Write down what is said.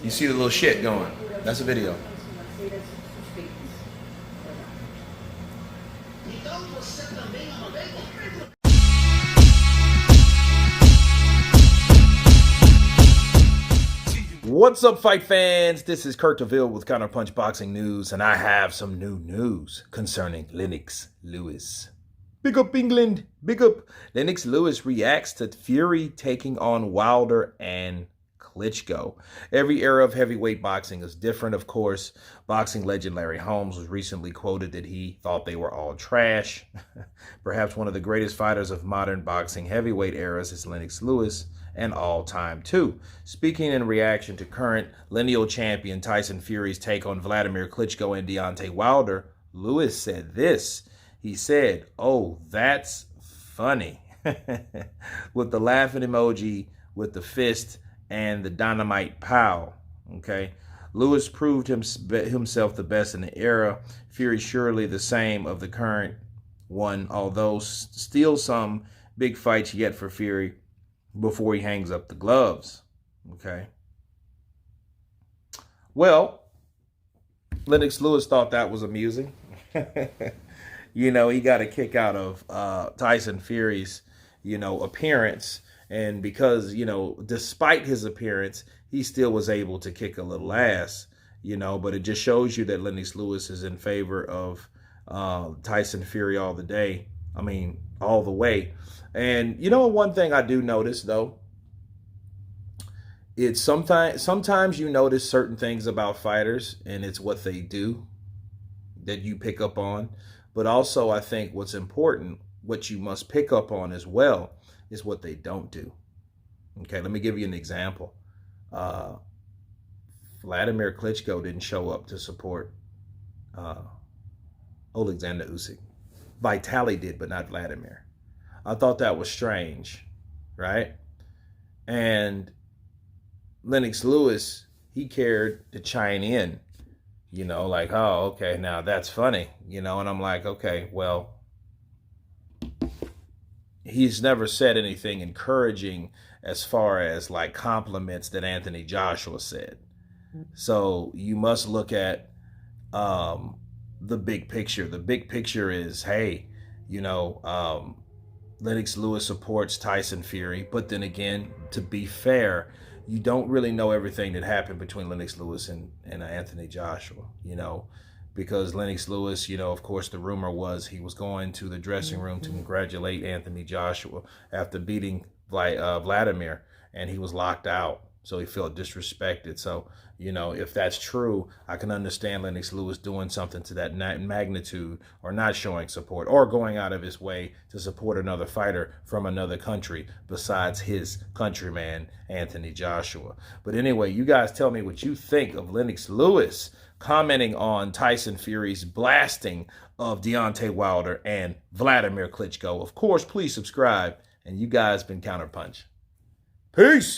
You see the little shit going. That's a video. What's up, fight fans? This is Kurt DeVille with Counterpunch Boxing News, and I have some new news concerning Lennox Lewis. Big up England, big up. Lennox Lewis reacts to Fury taking on Wilder and Klitschko. Every era of heavyweight boxing is different, of course. Boxing legend Larry Holmes was recently quoted that he thought they were all trash. Perhaps one of the greatest fighters of modern boxing heavyweight eras is Lennox Lewis, and all time too. Speaking in reaction to current lineal champion Tyson Fury's take on Wladimir Klitschko and Deontay Wilder, Lewis said this. He said, "Oh, that's funny," with the laughing emoji, with the fist, and the dynamite pow. Okay, Lewis proved himself the best in the era. Fury surely the same of the current one, although still some big fights yet for Fury before he hangs up the gloves. Okay. Well, Lennox Lewis thought that was amusing. You know, he got a kick out of Tyson Fury's, appearance. And because, despite his appearance, he still was able to kick a little ass, but it just shows you that Lennox Lewis is in favor of Tyson Fury all the way. And one thing I do notice though, it's sometimes you notice certain things about fighters and it's what they do that you pick up on. But also I think what's important, what you must pick up on as well, is what they don't do. Okay, let me give you an example. Wladimir Klitschko didn't show up to support Alexander Usyk. Vitali did, but not Wladimir. I thought that was strange, right? And Lennox Lewis, he cared to chime in, like, oh, okay, now that's funny, and I'm like, okay, well, he's never said anything encouraging as far as like compliments that Anthony Joshua said. So you must look at the big picture. The big picture is, hey, Lennox Lewis supports Tyson Fury, but then again, to be fair, you don't really know everything that happened between Lennox Lewis and Anthony Joshua, because Lennox Lewis, of course, the rumor was he was going to the dressing room to congratulate Anthony Joshua after beating Wladimir, and he was locked out. So he felt disrespected. So, if that's true, I can understand Lennox Lewis doing something to that magnitude, or not showing support, or going out of his way to support another fighter from another country besides his countryman, Anthony Joshua. But anyway, you guys tell me what you think of Lennox Lewis commenting on Tyson Fury's blasting of Deontay Wilder and Wladimir Klitschko. Of course, please subscribe. And you guys been Counterpunch. Peace.